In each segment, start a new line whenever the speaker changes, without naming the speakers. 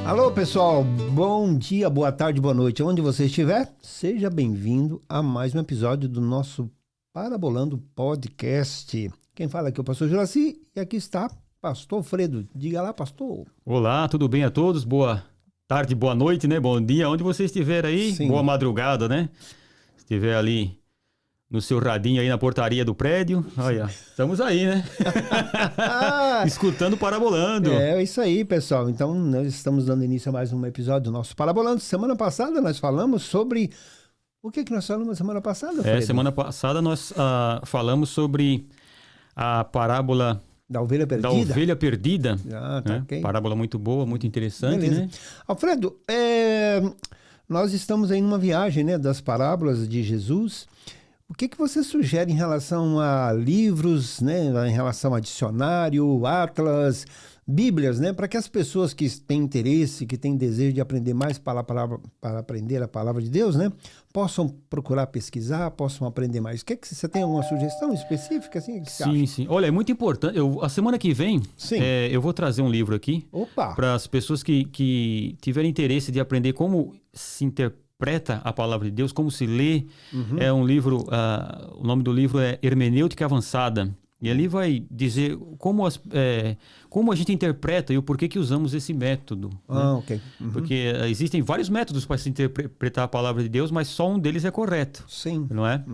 Alô, pessoal, bom dia, boa tarde, boa noite, onde você estiver, seja bem-vindo a mais um episódio do nosso Parabolando Podcast. Quem fala aqui é o pastor Juraci e aqui está pastor Fredo. Diga lá, pastor.
Olá, tudo bem a todos? Boa tarde, boa noite, né? Bom dia, onde você estiver aí,
Sim.
Boa madrugada, né? Estiver ali no seu radinho aí na portaria do prédio, olha, estamos aí, né? Escutando Parabolando.
É isso aí, pessoal. Então, nós estamos dando início a mais um episódio do nosso Parabolando. Semana passada nós falamos sobre... O que nós falamos semana passada, Fredo?
Semana passada nós falamos sobre a parábola
Da ovelha perdida?
Da ovelha perdida.
Ah, tá,
né?
ok.
Parábola muito boa, muito interessante,
Beleza.
né?
Alfredo, nós estamos aí numa viagem, né, das parábolas de Jesus. O que você sugere em relação a livros, né, em relação a dicionário, atlas, bíblias, né, para que as pessoas que têm interesse, que têm desejo de aprender mais para aprender a palavra de Deus, né, possam procurar pesquisar, possam aprender mais? O que você tem alguma sugestão específica? Assim, que você acha?
Sim. Olha, é muito importante. A semana que vem, eu vou trazer um livro aqui para as pessoas que tiverem interesse de aprender como se interpreta a palavra de Deus, como se lê. É um livro, o nome do livro é Hermenêutica Avançada. E ali vai dizer como a gente interpreta e o porquê que usamos esse método. Né?
Ok.
Porque existem vários métodos para se interpretar a palavra de Deus, mas só um deles é correto.
Sim.
Não é?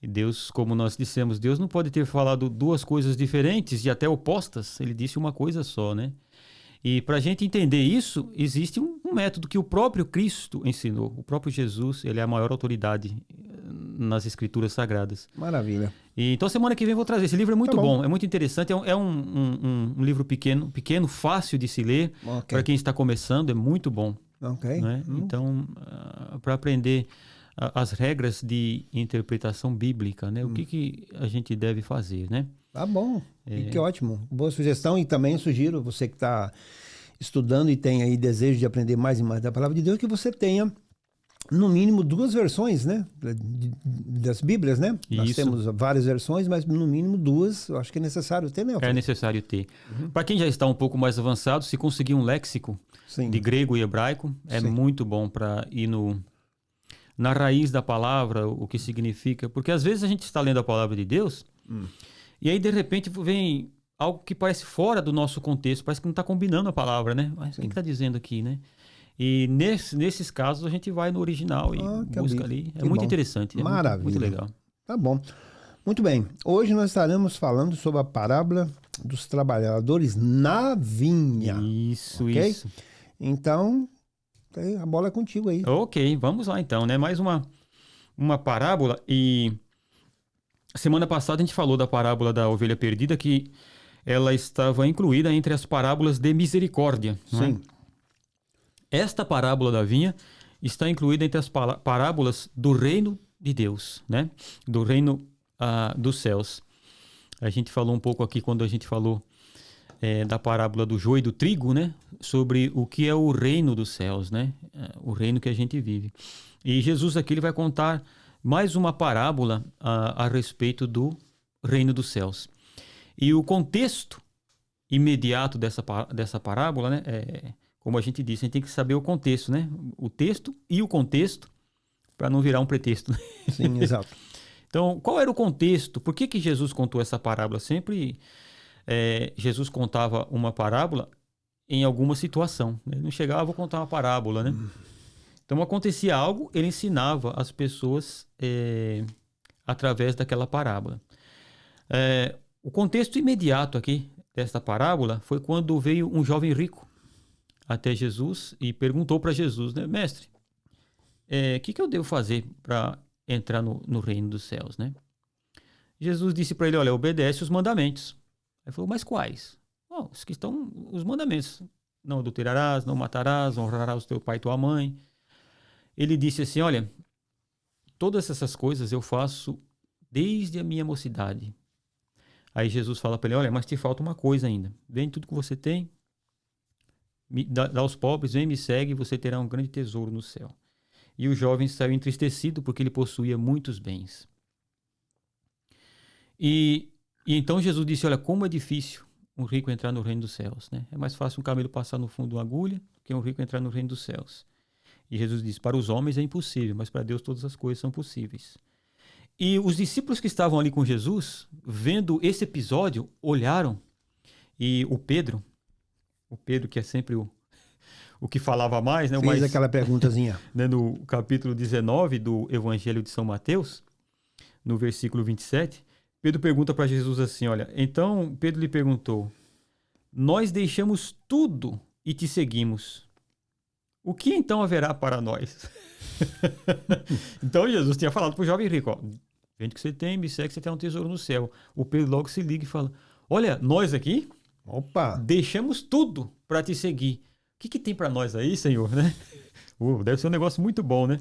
E Deus, como nós dissemos, Deus não pode ter falado duas coisas diferentes e até opostas. Ele disse uma coisa só, né? E para a gente entender isso, existe um método que o próprio Cristo ensinou. O próprio Jesus, ele é a maior autoridade nas Escrituras Sagradas.
Maravilha.
Então, semana que vem eu vou trazer. Esse livro é muito bom, é muito interessante. É um livro pequeno, fácil de se ler. Para quem está começando, é muito bom. Né? Então, para aprender as regras de interpretação bíblica, né? O que a gente deve fazer, né?
Tá bom, que ótimo. Boa sugestão, e também sugiro, você que está estudando e tem aí desejo de aprender mais e mais da palavra de Deus, que você tenha, no mínimo, 2 versões, né, das Bíblias, né?
Isso.
Nós temos várias versões, mas no mínimo 2, eu acho que é necessário ter, né?
É necessário ter. Para quem já está um pouco mais avançado, se conseguir um léxico de grego e hebraico, é muito bom para ir na raiz da palavra, o que significa. Porque às vezes a gente está lendo a palavra de Deus... E aí, de repente, vem algo que parece fora do nosso contexto, parece que não está combinando a palavra, né? Mas o que está dizendo aqui, né? E nesses casos, a gente vai no original e busca ali. É muito interessante.
Maravilha.
Muito legal.
Tá bom. Muito bem. Hoje nós estaremos falando sobre a parábola dos trabalhadores na vinha.
Isso.
Então, a bola é contigo aí.
Ok, vamos lá então, né? Mais uma parábola e... Semana passada a gente falou da parábola da ovelha perdida, que ela estava incluída entre as parábolas de misericórdia.
Sim.
Esta parábola da vinha está incluída entre as parábolas do reino de Deus, né? Do reino dos céus. A gente falou um pouco aqui quando a gente falou da parábola do joio e do trigo, né? Sobre o que é o reino dos céus, né? O reino que a gente vive. E Jesus aqui ele vai contar mais uma parábola a respeito do reino dos céus. E o contexto imediato dessa parábola, né, como a gente disse, a gente tem que saber o contexto, né? O texto e o contexto, para não virar um pretexto.
Sim, exato.
Então, qual era o contexto? Por que Jesus contou essa parábola? Sempre Jesus contava uma parábola em alguma situação. Ele não chegava, vou contar uma parábola, né? Então, acontecia algo, ele ensinava as pessoas através daquela parábola. O contexto imediato aqui desta parábola foi quando veio um jovem rico até Jesus e perguntou para Jesus, né? Mestre, o que eu devo fazer para entrar no reino dos céus, né? Jesus disse para ele, olha, obedece os mandamentos. Ele falou, mas quais? Os que estão, os mandamentos. Não adulterarás, não matarás, honrarás o teu pai e tua mãe. Ele disse assim, olha, todas essas coisas eu faço desde a minha mocidade. Aí Jesus fala para ele, olha, mas te falta uma coisa ainda. Vende tudo que você tem, Dá aos pobres, vem, me segue, e você terá um grande tesouro no céu. E o jovem saiu entristecido porque ele possuía muitos bens. E então Jesus disse, olha, como é difícil um rico entrar no reino dos céus, né? É mais fácil um camelo passar no fundo de uma agulha que um rico entrar no reino dos céus. E Jesus disse, para os homens é impossível, mas para Deus todas as coisas são possíveis. E os discípulos que estavam ali com Jesus, vendo esse episódio, olharam, e o Pedro que é sempre o que falava mais, né?
Fez aquela perguntazinha.
Né, no capítulo 19 do Evangelho de São Mateus, no versículo 27, Pedro pergunta para Jesus assim, olha, então Pedro lhe perguntou, nós deixamos tudo e te seguimos. O que então haverá para nós? Então Jesus tinha falado para o jovem rico, ó, vende o que você tem, me segue, você tem um tesouro no céu. O Pedro logo se liga e fala, olha, nós aqui,
opa,
deixamos tudo para te seguir. O que tem para nós aí, Senhor? Né? Deve ser um negócio muito bom, né?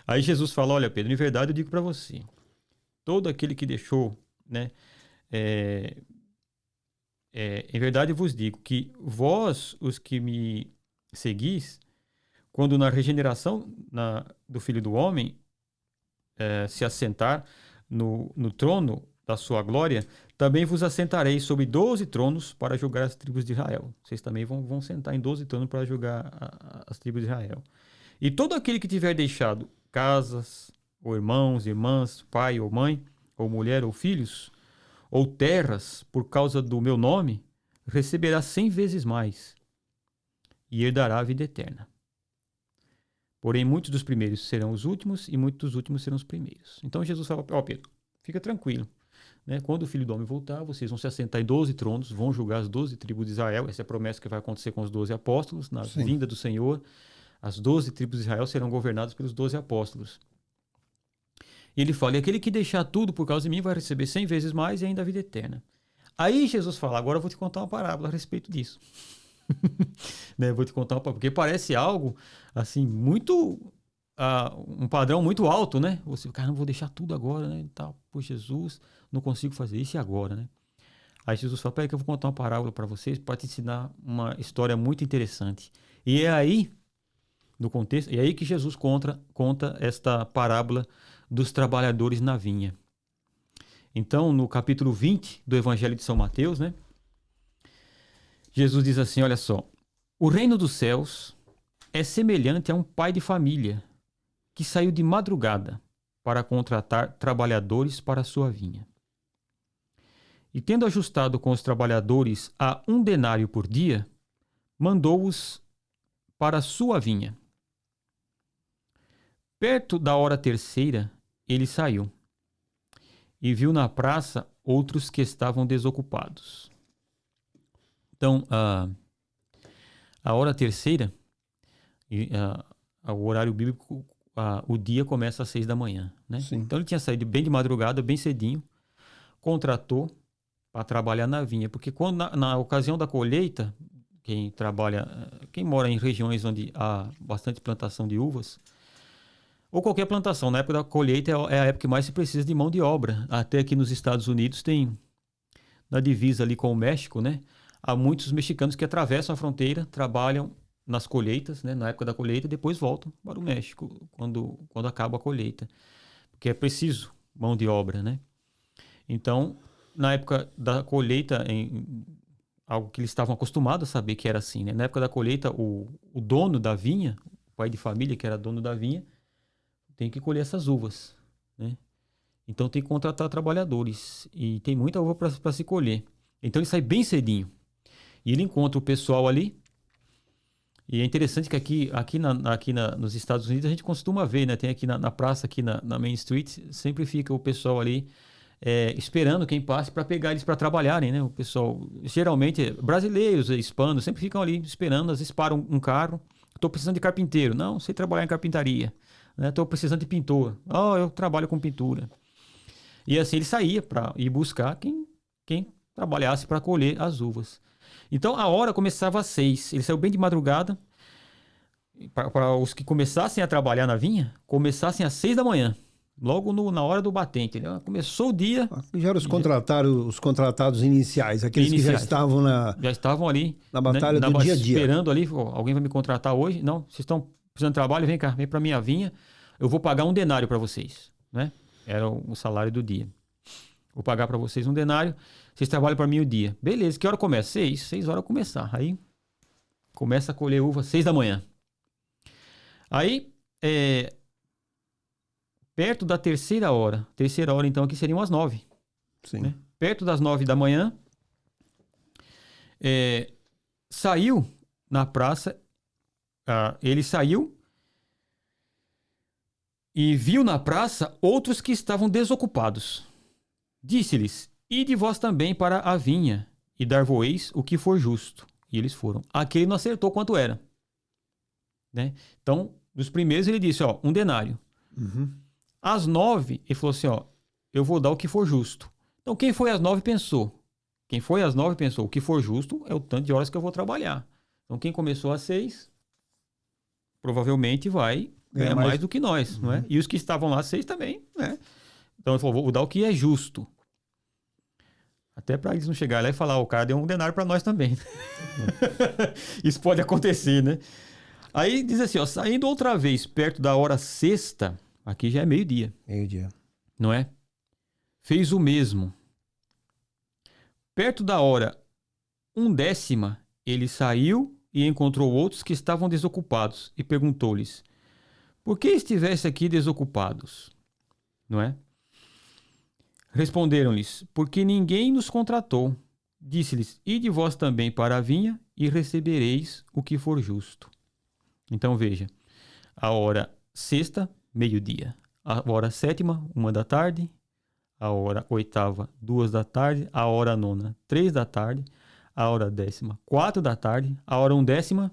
Aí Jesus fala, olha, Pedro, em verdade eu digo para você, todo aquele que deixou, né? Em verdade eu vos digo que vós, os que me seguis, quando na regeneração do Filho do Homem se assentar no trono da sua glória, também vos assentareis sobre 12 tronos para julgar as tribos de Israel. Vocês também vão sentar em 12 tronos para julgar as tribos de Israel. E todo aquele que tiver deixado casas, ou irmãos, irmãs, pai ou mãe, ou mulher ou filhos, ou terras, por causa do meu nome, receberá 100 vezes mais e herdará a vida eterna. Porém, muitos dos primeiros serão os últimos e muitos dos últimos serão os primeiros. Então Jesus fala, ó Pedro, fica tranquilo. Né? Quando o Filho do Homem voltar, vocês vão se assentar em 12 tronos, vão julgar as 12 tribos de Israel. Essa é a promessa que vai acontecer com os 12 apóstolos. Na vinda do Senhor, as 12 tribos de Israel serão governadas pelos 12 apóstolos. E ele fala, e aquele que deixar tudo por causa de mim vai receber 100 vezes mais e ainda a vida eterna. Aí Jesus fala, agora eu vou te contar uma parábola a respeito disso. Né? Vou te contar uma parábola, porque parece algo assim, muito... um padrão muito alto, né? Você, cara, não vou deixar tudo agora, né? Tal, por Jesus, não consigo fazer isso e agora, né? Aí Jesus fala, peraí que eu vou contar uma parábola para vocês para te ensinar uma história muito interessante. E é aí, no contexto, é aí que Jesus conta esta parábola dos trabalhadores na vinha. Então, no capítulo 20 do Evangelho de São Mateus, né? Jesus diz assim, olha só, o reino dos céus é semelhante a um pai de família que saiu de madrugada para contratar trabalhadores para a sua vinha. E tendo ajustado com os trabalhadores a 1 denário por dia, mandou-os para a sua vinha. Perto da hora terceira, ele saiu e viu na praça outros que estavam desocupados. Então, a hora terceira, o horário bíblico, o dia começa às 6 da manhã. Né? Então, ele tinha saído bem de madrugada, bem cedinho, contratou para trabalhar na vinha. Porque quando na ocasião da colheita, quem mora em regiões onde há bastante plantação de uvas, ou qualquer plantação, na época da colheita é a época que mais se precisa de mão de obra. Até aqui nos Estados Unidos tem, na divisa ali com o México, né? Há muitos mexicanos que atravessam a fronteira, trabalham nas colheitas, né? Na época da colheita, e depois voltam para o México, quando acaba a colheita. Porque é preciso mão de obra, né? Então, na época da colheita, algo que eles estavam acostumados a saber que era assim, né? Na época da colheita, o dono da vinha, o pai de família que era dono da vinha, tem que colher essas uvas, né? Então tem que contratar trabalhadores e tem muita uva para se colher. Então ele sai bem cedinho e ele encontra o pessoal ali. E é interessante que aqui nos Estados Unidos a gente costuma ver, né? Tem aqui na praça, aqui na Main Street, sempre fica o pessoal ali esperando quem passe para pegar eles para trabalharem, né? O pessoal, geralmente brasileiros, hispanos, sempre ficam ali esperando, às vezes param um carro. Estou precisando de carpinteiro. Não, sei trabalhar em carpintaria. Estou precisando de pintor. Eu trabalho com pintura. E assim ele saía para ir buscar quem trabalhasse para colher as uvas. Então a hora começava às 6. Ele saiu bem de madrugada. Para os que começassem a trabalhar na vinha, começassem às 6 da manhã. Logo na hora do batente. Começou o dia.
Já eram os contratados iniciais, aqueles que já estavam
já estavam ali
na batalha do dia a dia.
Esperando ali, alguém vai me contratar hoje? Não, vocês estão precisando de trabalho, vem cá, vem para minha vinha, eu vou pagar 1 denário para vocês, né? Era o salário do dia. Vou pagar para vocês 1 denário, vocês trabalham para mim o dia. Beleza, que hora começa? 6 horas começar. Aí começa a colher uva 6 da manhã. Aí, perto da terceira hora então aqui seriam as 9.
Sim.
Né? Perto das 9 da manhã, saiu na praça, ele saiu e viu na praça outros que estavam desocupados. Disse-lhes, ide vós também para a vinha e dar-vos-eis o que for justo. E eles foram. Aquele não acertou quanto era. Né? Então, dos primeiros ele disse, 1 denário.
Uhum.
Às 9, ele falou assim, eu vou dar o que for justo. Então, quem foi às 9 pensou. O que for justo é o tanto de horas que eu vou trabalhar. Então, quem começou às 6, provavelmente vai ganhar mais do que nós. Uhum. Não é? E os que estavam lá às 6 também. Né? Então, ele falou, vou dar o que é justo. Até para eles não chegarem lá e falar, o cara deu 1 denário para nós também. Isso pode acontecer, né? Aí diz assim, saindo outra vez perto da hora 6ª, aqui já é meio-dia.
Meio-dia.
Não é? Fez o mesmo. Perto da hora 1/10, ele saiu e encontrou outros que estavam desocupados e perguntou-lhes, por que estivesse aqui desocupados? Não é? Responderam-lhes, porque ninguém nos contratou. Disse-lhes, ide vós também para a vinha e recebereis o que for justo. Então veja, a hora 6ª, meio-dia. A hora 7ª, 1 da tarde. A hora 8ª, 2 da tarde. A hora 9ª, 3 da tarde. A hora 10ª, 4 da tarde. A hora 1/10,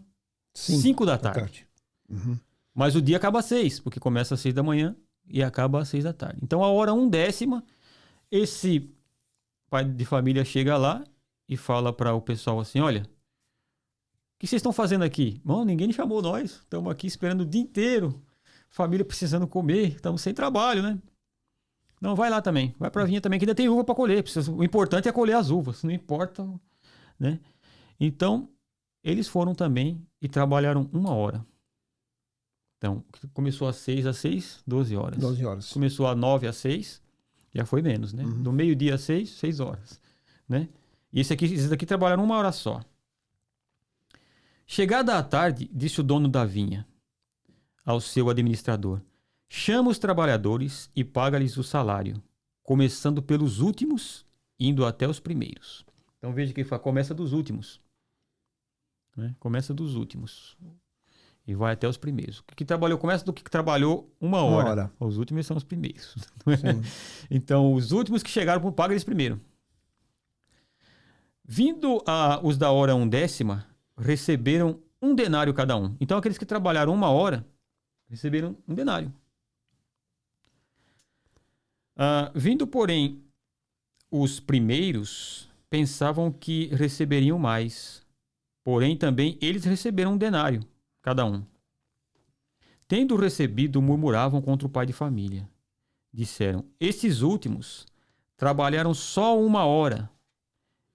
5 da tarde.
Uhum.
Mas o dia acaba às 6, porque começa às 6 da manhã e acaba às 6 da tarde. Então a hora 1/10, esse pai de família chega lá e fala para o pessoal assim, olha, o que vocês estão fazendo aqui? Não, ninguém chamou nós. Estamos aqui esperando o dia inteiro. Família precisando comer. Estamos sem trabalho, né? Não, vai lá também. Vai pra vinha também, que ainda tem uva para colher. O importante é colher as uvas. Não importa, né? Então, eles foram também e trabalharam 1 hora. Então, começou às 6, 12 horas.
12 horas.
Começou às 9 às 6, já foi menos, né?
Uhum.
Do meio-dia às 6 horas, né? E esses daqui trabalharam 1 hora só. Chegada à tarde, disse o dono da vinha ao seu administrador, chama os trabalhadores e paga-lhes o salário, começando pelos últimos, indo até os primeiros. Então veja que ele fala, começa dos últimos. Né? Começa dos últimos. E vai até os primeiros. O que trabalhou, começa do que trabalhou 1 hora. Os últimos são os primeiros. Então, os últimos que chegaram, paga eles primeiro. Vindo os da hora 1/10, receberam 1 denário cada um. Então, aqueles que trabalharam 1 hora, receberam 1 denário. Vindo, porém, os primeiros, pensavam que receberiam mais. Porém, também eles receberam 1 denário, cada um. Tendo recebido, murmuravam contra o pai de família. Disseram, esses últimos trabalharam só 1 hora,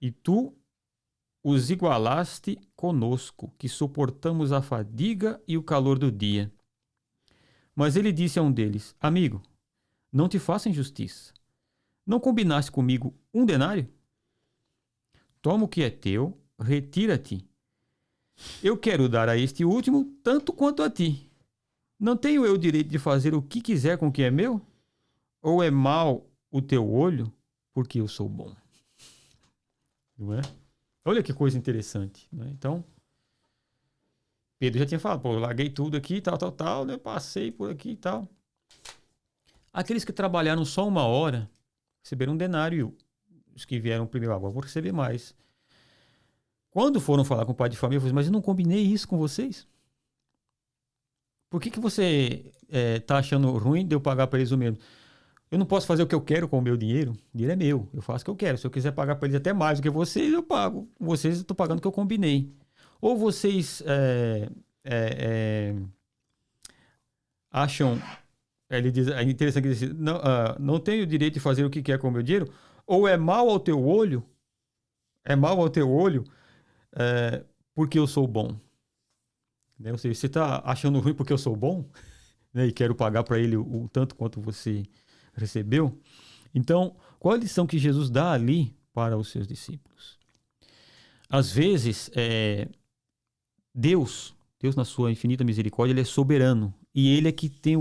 e tu os igualaste conosco, que suportamos a fadiga e o calor do dia. Mas ele disse a um deles, amigo, não te faça injustiça. Não combinaste comigo 1 denário? Toma o que é teu, retira-te. Eu quero dar a este último tanto quanto a ti. Não tenho eu o direito de fazer o que quiser com o que é meu? Ou é mau o teu olho, porque eu sou bom? Não é? Olha que coisa interessante. Né? Então, Pedro já tinha falado, eu larguei tudo aqui, tal, né? Passei por aqui e tal. Aqueles que trabalharam só 1 hora, receberam 1 denário. Os que vieram primeiro, agora vou receber mais. Quando foram falar com o pai de família, eu falei, mas eu não combinei isso com vocês? Por que você tá achando ruim de eu pagar para eles o mesmo? Eu não posso fazer o que eu quero com o meu dinheiro. O dinheiro é meu, eu faço o que eu quero. Se eu quiser pagar para eles até mais do que vocês, eu pago. Vocês eu estou pagando o que eu combinei. Ou vocês acham Ele diz, é interessante que ele diz, não, não tenho o direito de fazer o que quer com o meu dinheiro, ou é mal ao teu olho, porque eu sou bom. Né? Ou seja, você está achando ruim porque eu sou bom, né? E quero pagar para ele o tanto quanto você recebeu. Então, qual a lição que Jesus dá ali para os seus discípulos? Às vezes, Deus na sua infinita misericórdia, ele é soberano. E ele é que tem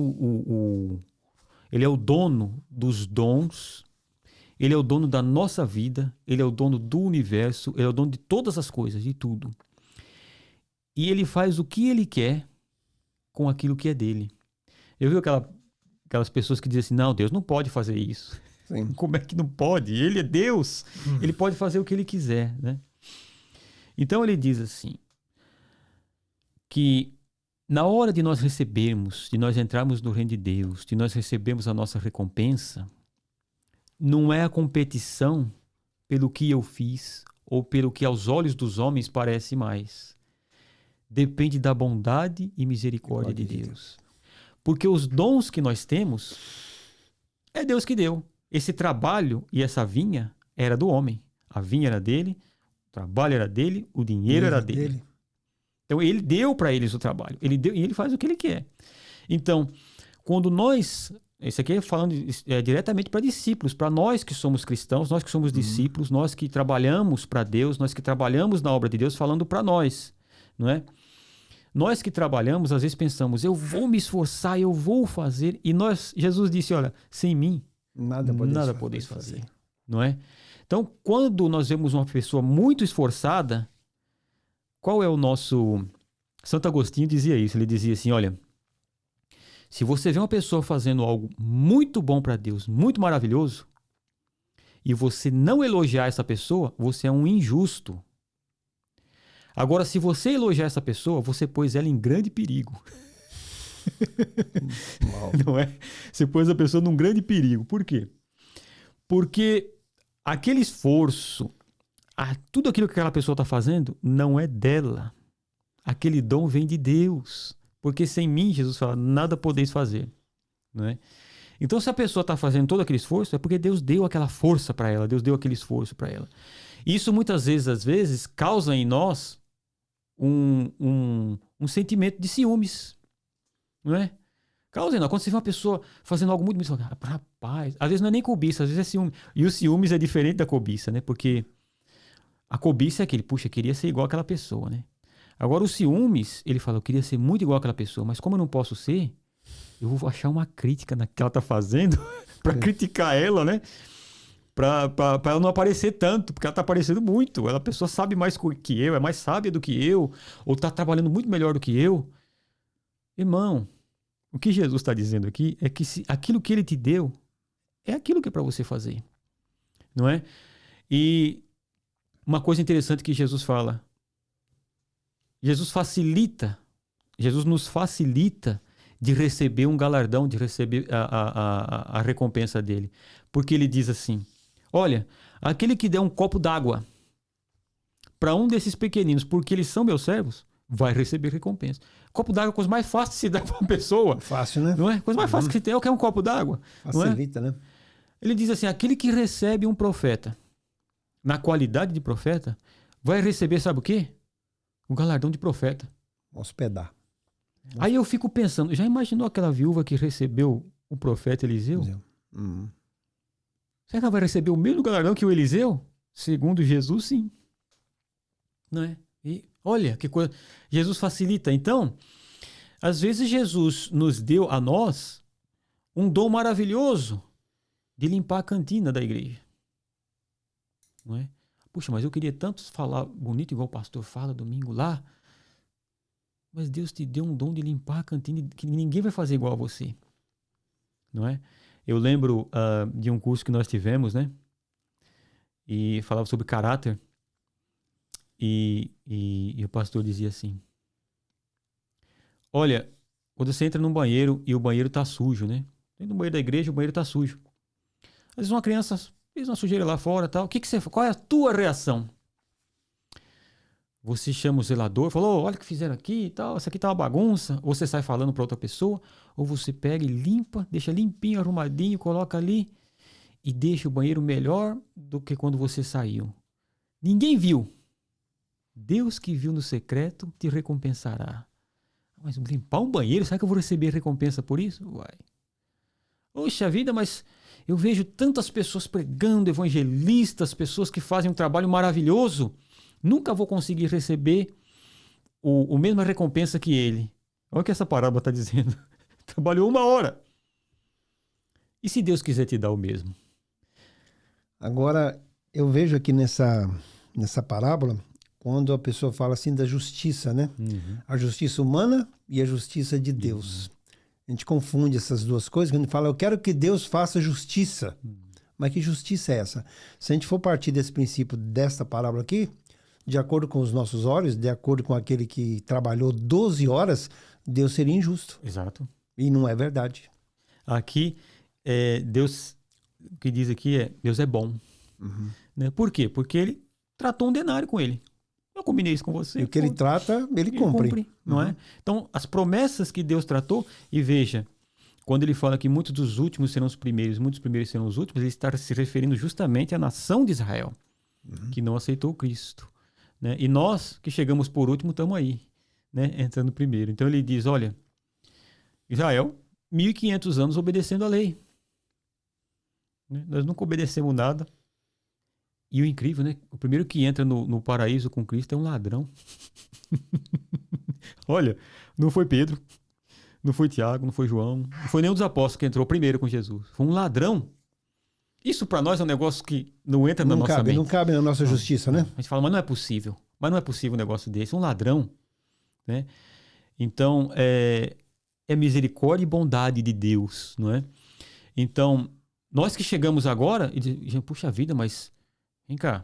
ele é o dono dos dons, ele é o dono da nossa vida, ele é o dono do universo, ele é o dono de todas as coisas, de tudo. E ele faz o que ele quer com aquilo que é dele. Eu vi aquelas pessoas que dizem assim, não, Deus não pode fazer isso.
Sim.
Como é que não pode? Ele é Deus. Ele pode fazer o que ele quiser, né? Então ele diz assim, que na hora de nós recebermos, de nós entrarmos no reino de Deus, de nós recebermos a nossa recompensa, não é a competição pelo que eu fiz ou pelo que aos olhos dos homens parece mais. Depende da bondade e misericórdia de Deus. Porque os dons que nós temos, é Deus que deu. Esse trabalho e essa vinha era do homem. A vinha era dele, o trabalho era dele, o dinheiro era dele. Então ele deu para eles o trabalho. Ele deu e ele faz o que ele quer. Então, quando nós... Isso aqui é falando diretamente para discípulos, para nós que somos cristãos, nós que somos discípulos, nós que trabalhamos para Deus, nós que trabalhamos na obra de Deus, falando para nós, não é? Nós que trabalhamos, às vezes pensamos, eu vou me esforçar, eu vou fazer, e Jesus disse, olha, sem mim, nada podeis fazer, não é? Então, quando nós vemos uma pessoa muito esforçada, qual é o nosso... Santo Agostinho dizia isso, ele dizia assim, olha, se você vê uma pessoa fazendo algo muito bom para Deus, muito maravilhoso, e você não elogiar essa pessoa, você é um injusto. Agora, se você elogiar essa pessoa, você pôs ela em grande perigo. Não é? Você pôs a pessoa num grande perigo. Por quê? Porque aquele esforço, tudo aquilo que aquela pessoa está fazendo, não é dela. Aquele dom vem de Deus. Porque sem mim, Jesus fala, nada podeis fazer. Não é? Então, se a pessoa está fazendo todo aquele esforço, é porque Deus deu aquela força para ela, Deus deu aquele esforço para ela. Isso muitas vezes, às vezes, causa em nós um sentimento de ciúmes. Não é? Causa em nós. Quando você vê uma pessoa fazendo algo muito bonito, você fala, rapaz, às vezes não é nem cobiça, às vezes é ciúme. E o ciúmes é diferente da cobiça, né? Porque a cobiça é aquele, puxa, eu queria ser igual àquela pessoa, né? Agora, o ciúmes, ele fala, eu queria ser muito igual àquela pessoa, mas como eu não posso ser, eu vou achar uma crítica na que ela está fazendo para criticar ela, né? Para ela não aparecer tanto, porque ela está aparecendo muito. A pessoa sabe mais que eu, é mais sábia do que eu, ou está trabalhando muito melhor do que eu. Irmão, o que Jesus está dizendo aqui é que aquilo que ele te deu é aquilo que é para você fazer, não é? E uma coisa interessante que Jesus fala, Jesus nos facilita de receber um galardão, de receber a recompensa dele. Porque ele diz assim, olha, aquele que der um copo d'água para um desses pequeninos, porque eles são meus servos, vai receber recompensa. Copo d'água é a coisa mais fácil de se dar para uma pessoa.
Fácil, né?
Não é? A coisa mais fácil que se tem é o que é um copo d'água.
Facilita, né?
Ele diz assim, aquele que recebe um profeta, na qualidade de profeta, vai receber, sabe o quê? O galardão de profeta.
Hospedar.
Aí eu fico pensando, já imaginou aquela viúva que recebeu o profeta Eliseu? Será que ela vai receber o mesmo galardão que o Eliseu? Segundo Jesus, sim. Não é? E olha que coisa. Jesus facilita. Então, às vezes Jesus nos deu a nós um dom maravilhoso de limpar a cantina da igreja. Não é? Puxa, mas eu queria tanto falar bonito igual o pastor fala domingo lá. Mas Deus te deu um dom de limpar a cantina que ninguém vai fazer igual a você. Não é? Eu lembro de um curso que nós tivemos, né? E falava sobre caráter. E o pastor dizia assim, olha, quando você entra num banheiro e o banheiro está sujo, né? Dentro do banheiro da igreja, o banheiro está sujo. Às vezes uma criança fez uma sujeira lá fora, tal. Qual é a tua reação? você chama o zelador, falou, olha o que fizeram aqui e tal, isso aqui tá uma bagunça, ou você sai falando para outra pessoa, ou você pega e limpa, deixa limpinho, arrumadinho, coloca ali e deixa o banheiro melhor do que quando você saiu. Ninguém viu. Deus que viu no secreto te recompensará. Mas limpar um banheiro, será que eu vou receber recompensa por isso? Uai. Poxa vida, mas eu vejo tantas pessoas pregando, evangelistas, pessoas que fazem um trabalho maravilhoso. Nunca vou conseguir receber a mesma recompensa que ele. Olha o que essa parábola está dizendo. Trabalhou 1 hora. E se Deus quiser te dar o mesmo?
Agora, eu vejo aqui nessa parábola, quando a pessoa fala assim da justiça, né?
Uhum.
A justiça humana e a justiça de Deus. A gente confunde essas duas coisas, quando a gente fala, eu quero que Deus faça justiça. Mas que justiça é essa? Se a gente for partir desse princípio desta parábola aqui, de acordo com os nossos olhos, de acordo com aquele que trabalhou 12 horas, Deus seria injusto.
Exato.
E não é verdade.
Aqui, Deus, o que diz aqui Deus é bom.
Uhum.
Né? Por quê? Porque ele tratou um denário com ele. Eu combinei isso com você.
E o que ele trata, ele cumpre.
Não é? Então, as promessas que Deus tratou, e veja, quando ele fala que muitos dos últimos serão os primeiros, muitos primeiros serão os últimos, ele está se referindo justamente à nação de Israel, que não aceitou Cristo. Né? E nós, que chegamos por último, estamos aí, né? Entrando primeiro. Então ele diz, olha, Israel, 1.500 anos obedecendo a lei. Né? Nós nunca obedecemos nada. E o incrível, né? O primeiro que entra no paraíso com Cristo é um ladrão. Olha, não foi Pedro, não foi Tiago, não foi João, não foi nenhum dos apóstolos que entrou primeiro com Jesus. Foi um ladrão. Isso para nós é um negócio que não entra na nossa mente.
Não cabe na nossa justiça, né?
A gente fala, mas não é possível. Mas não é possível um negócio desse. Um ladrão. Né? Então, é misericórdia e bondade de Deus. Não é? Então, nós que chegamos agora, e dizemos, puxa vida, mas vem cá.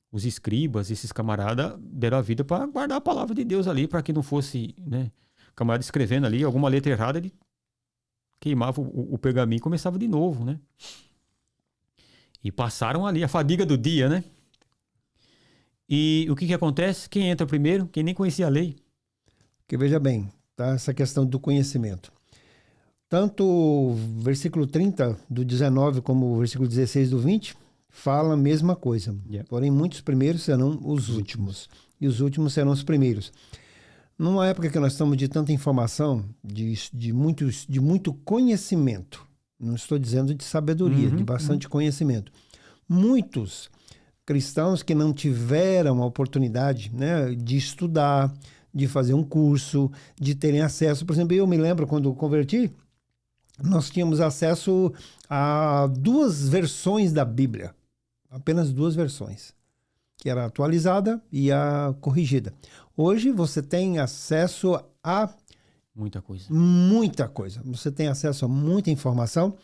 Os escribas, esses camaradas, deram a vida para guardar a palavra de Deus ali, para que não fosse, né? O camarada escrevendo ali alguma letra errada, ele queimava o pergaminho e começava de novo, né? E passaram ali a fadiga do dia, né? E o que acontece? Quem entra primeiro? Quem nem conhecia a lei.
Porque veja bem, tá? Essa questão do conhecimento. Tanto o versículo 30 do 19 como o versículo 16 do 20 fala a mesma coisa.
Yeah.
Porém, muitos primeiros serão os últimos. E os últimos serão os primeiros. Numa época que nós estamos de tanta informação, de muito conhecimento, não estou dizendo de sabedoria, de bastante conhecimento. Muitos cristãos que não tiveram a oportunidade, né, de estudar, de fazer um curso, de terem acesso. Por exemplo, eu me lembro quando converti, nós tínhamos acesso a 2 versões da Bíblia. Apenas 2 versões, que era a atualizada e a corrigida. Hoje você tem acesso a
muita coisa.
Muita coisa. Você tem acesso a muita informação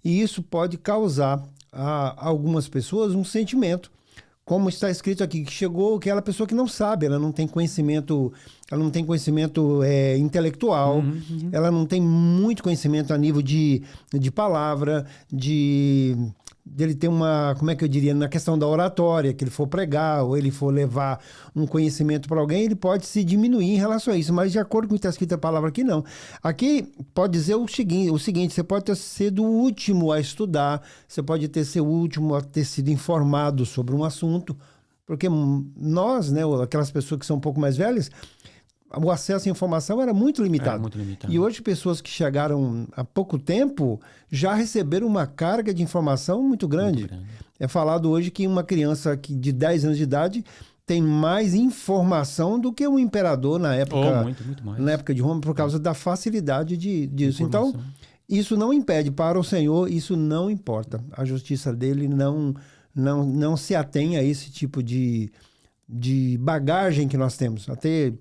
e isso pode causar a algumas pessoas um sentimento, como está escrito aqui, que chegou aquela pessoa que não sabe, ela não tem conhecimento, intelectual, ela não tem muito conhecimento a nível de palavra, dele ter uma, como é que eu diria, na questão da oratória, que ele for pregar ou ele for levar um conhecimento para alguém, ele pode se diminuir em relação a isso, mas de acordo com o que está escrito a palavra aqui, não. Aqui pode dizer o seguinte, você pode ter sido o último a estudar, você pode ter sido o último a ter sido informado sobre um assunto, porque nós, né, aquelas pessoas que são um pouco mais velhas, o acesso à informação era muito limitado. E hoje pessoas que chegaram há pouco tempo já receberam uma carga de informação muito grande. É falado hoje que uma criança de 10 anos de idade tem mais informação do que um imperador na época,
muito mais.
Na época de Roma, por causa da facilidade disso. Então, isso não impede. Para o Senhor, isso não importa. A justiça dele não se atém a esse tipo de bagagem que nós temos. Até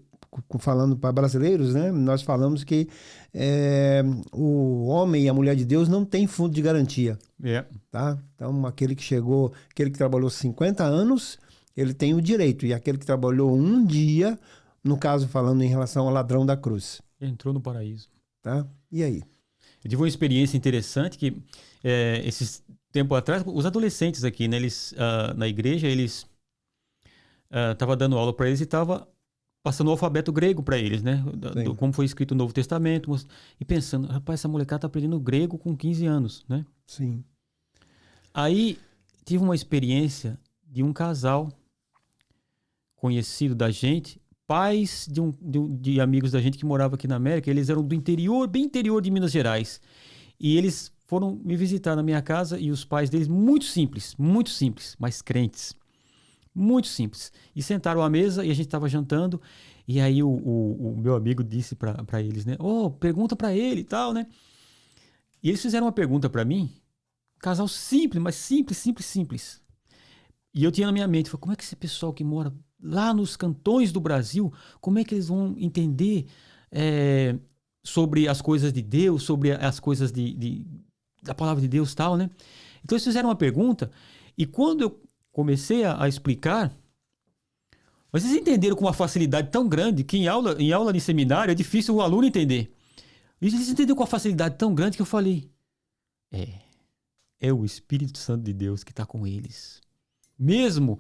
falando para brasileiros, né, nós falamos que o homem e a mulher de Deus não tem fundo de garantia. Tá? Então, aquele que trabalhou 50 anos, ele tem o direito. E aquele que trabalhou um dia, no caso, falando em relação ao ladrão da cruz.
Entrou no paraíso.
Tá? E aí?
Eu tive uma experiência interessante que, esses tempo atrás, os adolescentes aqui, né, eles, na igreja, eles estava dando aula para eles e estava passando o alfabeto grego para eles, né? Como foi escrito no Novo Testamento. E pensando, rapaz, essa molecada está aprendendo grego com 15 anos, né?
Sim.
Aí tive uma experiência de um casal conhecido da gente, pais de amigos da gente que morava aqui na América. Eles eram do interior, bem interior de Minas Gerais. E eles foram me visitar na minha casa e os pais deles, muito simples, mas crentes. Muito simples. E sentaram à mesa e a gente estava jantando. E aí o meu amigo disse para eles, né? Pergunta para ele e tal, né? E eles fizeram uma pergunta para mim. Casal simples, mas simples. E eu tinha na minha mente, falei, como é que esse pessoal que mora lá nos cantões do Brasil, como é que eles vão entender sobre as coisas de Deus, sobre as coisas da palavra de Deus e tal, né? Então eles fizeram uma pergunta e quando eu comecei a explicar, vocês entenderam com uma facilidade tão grande que em aula de seminário é difícil o aluno entender. E eles entenderam com uma facilidade tão grande que eu falei, é o Espírito Santo de Deus que está com eles. Mesmo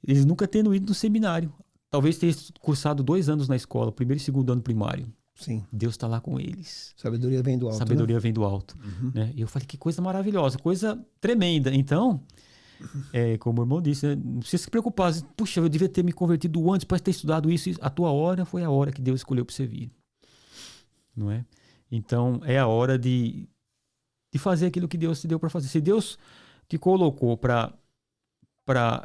eles nunca tendo ido no seminário. Talvez tenham cursado 2 anos na escola, 1º e 2º ano primário.
Sim.
Deus está lá com eles.
Sabedoria vem do alto.
Sabedoria vem do alto.
Uhum.
Né? E eu falei, que coisa maravilhosa, coisa tremenda. Então, como o irmão disse, né? Não precisa se preocupar. Puxa, eu devia ter me convertido antes para ter estudado isso. A tua hora foi a hora que Deus escolheu para você vir. Não é? Então, é a hora de fazer aquilo que Deus te deu para fazer. Se Deus te colocou para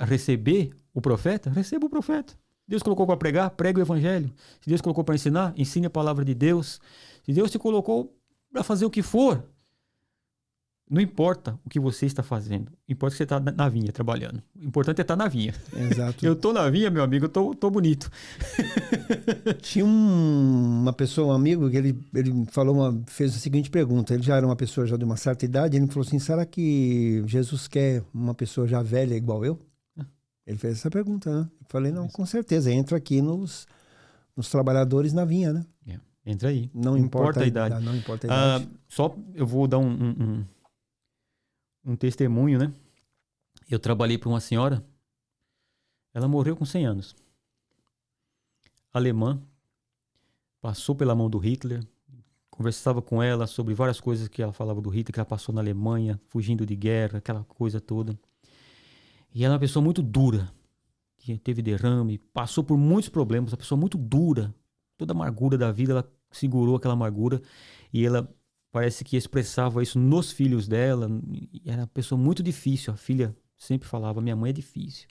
receber o profeta, receba o profeta. Deus colocou para pregar, pregue o evangelho. Se Deus colocou para ensinar, ensine a palavra de Deus. Se Deus te colocou para fazer o que for, não importa o que você está fazendo. Importa que você está na vinha trabalhando. O importante é estar na vinha.
Exato.
Eu estou na vinha, meu amigo, eu tô bonito.
Tinha uma pessoa, um amigo, que ele fez a seguinte pergunta. Ele já era uma pessoa já de uma certa idade. Ele falou assim, será que Jesus quer uma pessoa já velha igual eu? Ele fez essa pergunta, né? Eu falei, não, com certeza. Entra aqui nos trabalhadores na vinha, né?
Entra aí.
Não importa a idade.
Não importa a idade. Só eu vou dar um testemunho, né? Eu trabalhei para uma senhora, ela morreu com 100 anos. Alemã, passou pela mão do Hitler, conversava com ela sobre várias coisas que ela falava do Hitler, que ela passou na Alemanha, fugindo de guerra, aquela coisa toda. E ela é uma pessoa muito dura, que teve derrame, passou por muitos problemas, uma pessoa muito dura, toda a amargura da vida, ela segurou aquela amargura e ela parece que expressava isso nos filhos dela. Era uma pessoa muito difícil. A filha sempre falava, minha mãe é difícil.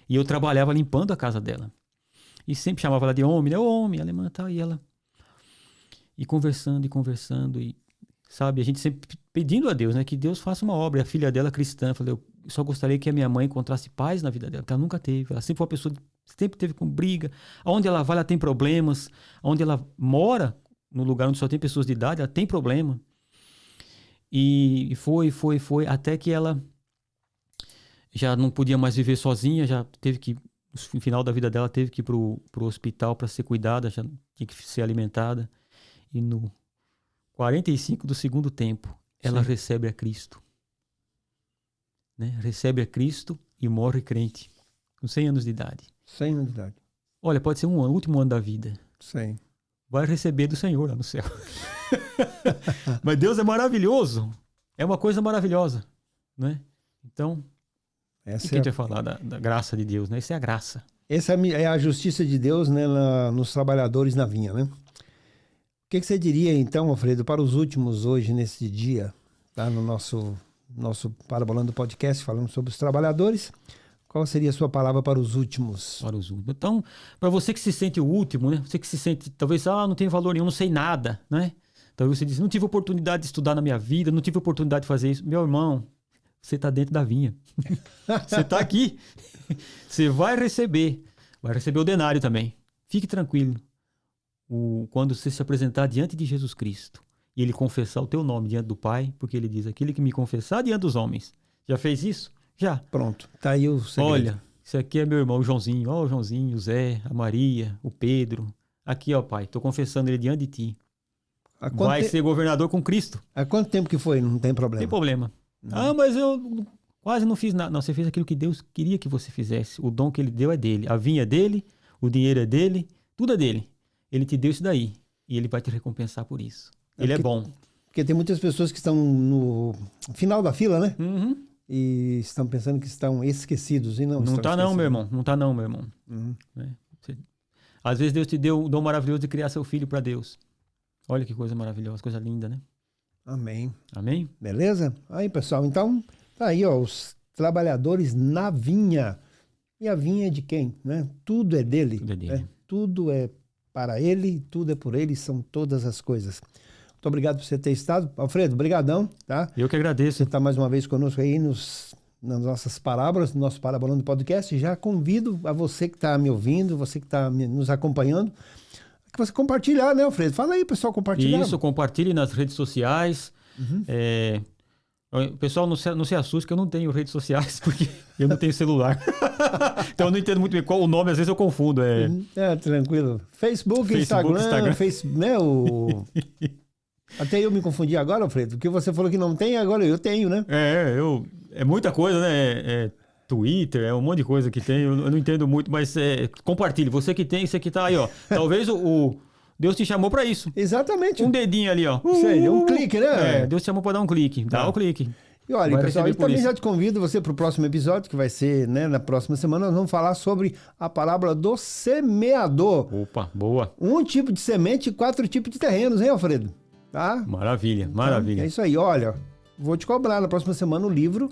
E eu trabalhava limpando a casa dela. E sempre chamava ela de homem, né? Ô, homem, alemã e tal. E ela... E conversando. E, sabe, a gente sempre pedindo a Deus, né? Que Deus faça uma obra. E a filha dela, cristã, falei, eu só gostaria que a minha mãe encontrasse paz na vida dela. Que ela nunca teve. Ela sempre foi uma pessoa... Sempre teve com briga. Aonde ela vai, ela tem problemas. Aonde ela mora... no lugar onde só tem pessoas de idade, ela tem problema. E foi, até que ela já não podia mais viver sozinha, já teve que, no final da vida dela, teve que ir pro hospital para ser cuidada, já tinha que ser alimentada. E no 45 do segundo tempo, ela recebe a Cristo. Né? Recebe a Cristo e morre crente, com 100 anos de idade.
100 anos de idade.
Olha, pode ser o último ano da vida.
100.
Vai receber do Senhor lá no céu. Mas Deus é maravilhoso. É uma coisa maravilhosa, né? Então,
essa
o que a gente vai falar da graça de Deus, né? Essa é a graça.
Essa é a justiça de Deus, né, nos trabalhadores na vinha, né? O que você diria, então, Alfredo, para os últimos hoje, nesse dia, tá? No nosso Parabolando Podcast, falando sobre os trabalhadores. Qual seria a sua palavra para os últimos?
Para os últimos. Então, para você que se sente o último, né? Você que se sente, talvez, não tem valor nenhum, não sei nada, né? Talvez você diz, não tive oportunidade de estudar na minha vida, não tive oportunidade de fazer isso. Meu irmão, você está dentro da vinha. Você está aqui. Você vai receber o denário também. Fique tranquilo. Quando você se apresentar diante de Jesus Cristo e ele confessar o teu nome diante do Pai, porque ele diz, aquele que me confessar diante dos homens. Já fez isso? Já.
Pronto, tá aí o segredo.
Olha, isso aqui é meu irmão, o Joãozinho. Ó, o Joãozinho, o Zé, a Maria, o Pedro. Aqui, ó, Pai, tô confessando ele diante de ti. Vai ser governador com Cristo.
Há quanto tempo que foi? Não tem problema.
Tem problema. Não. Mas eu... Quase não fiz nada. Não, você fez aquilo que Deus queria que você fizesse. O dom que ele deu é dele. A vinha é dele, o dinheiro é dele, tudo é dele. Ele te deu isso daí. E ele vai te recompensar por isso. Ele é bom.
Porque tem muitas pessoas que estão no final da fila, né?
Uhum.
E estão pensando que estão esquecidos. E não
Não
estão
tá não, meu irmão. Não tá não, meu irmão.
Uhum.
Às vezes Deus te deu o dom maravilhoso de criar seu filho para Deus. Olha que coisa maravilhosa, coisa linda, né?
Amém.
Amém?
Beleza? Aí, pessoal, então, tá aí, ó, os trabalhadores na vinha. E a vinha é de quem, né? Tudo é dele.
Tudo é dele.
Né? Tudo é para ele, tudo é por ele, são todas as coisas. Muito obrigado por você ter estado. Alfredo, brigadão, tá?
Eu que agradeço.
Você está mais uma vez conosco aí nas nossas parábolas, no nosso Parabolando Podcast. Já convido a você que está me ouvindo, você que está nos acompanhando, que você compartilhar, né, Alfredo? Fala aí, pessoal, compartilhar.
Isso, compartilhe nas redes sociais.
Uhum.
O pessoal não se assuste que eu não tenho redes sociais, porque eu não tenho celular. Então eu não entendo muito bem qual o nome, às vezes eu confundo.
Tranquilo. Facebook, Instagram. Né, Até eu me confundi agora, Alfredo, porque você falou que não tem, agora eu tenho, né?
É muita coisa, né? Twitter, é um monte de coisa que tem, eu não entendo muito, mas compartilhe. Você que tem, você que tá aí, ó. Talvez Deus te chamou pra isso.
Exatamente.
Um dedinho ali, ó.
Isso aí, um clique, né?
Deus te chamou pra dar um clique. Dá o clique.
E olha, pessoal, eu também já te convido você para o próximo episódio, que vai ser, né, na próxima semana, nós vamos falar sobre a parábola do semeador.
Opa, boa.
Um tipo de semente e 4 tipos de terrenos, hein, Alfredo? Tá?
Maravilha, maravilha.
Então, é isso aí, olha, vou te cobrar na próxima semana o livro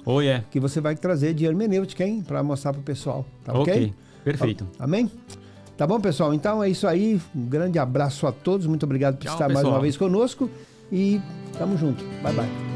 que você vai trazer de hermenêutica, hein, para mostrar para o pessoal, tá ok?
Perfeito.
Amém? Tá bom, pessoal? Então é isso aí, um grande abraço a todos, muito obrigado por estar mais uma vez conosco e tamo junto. Bye, bye.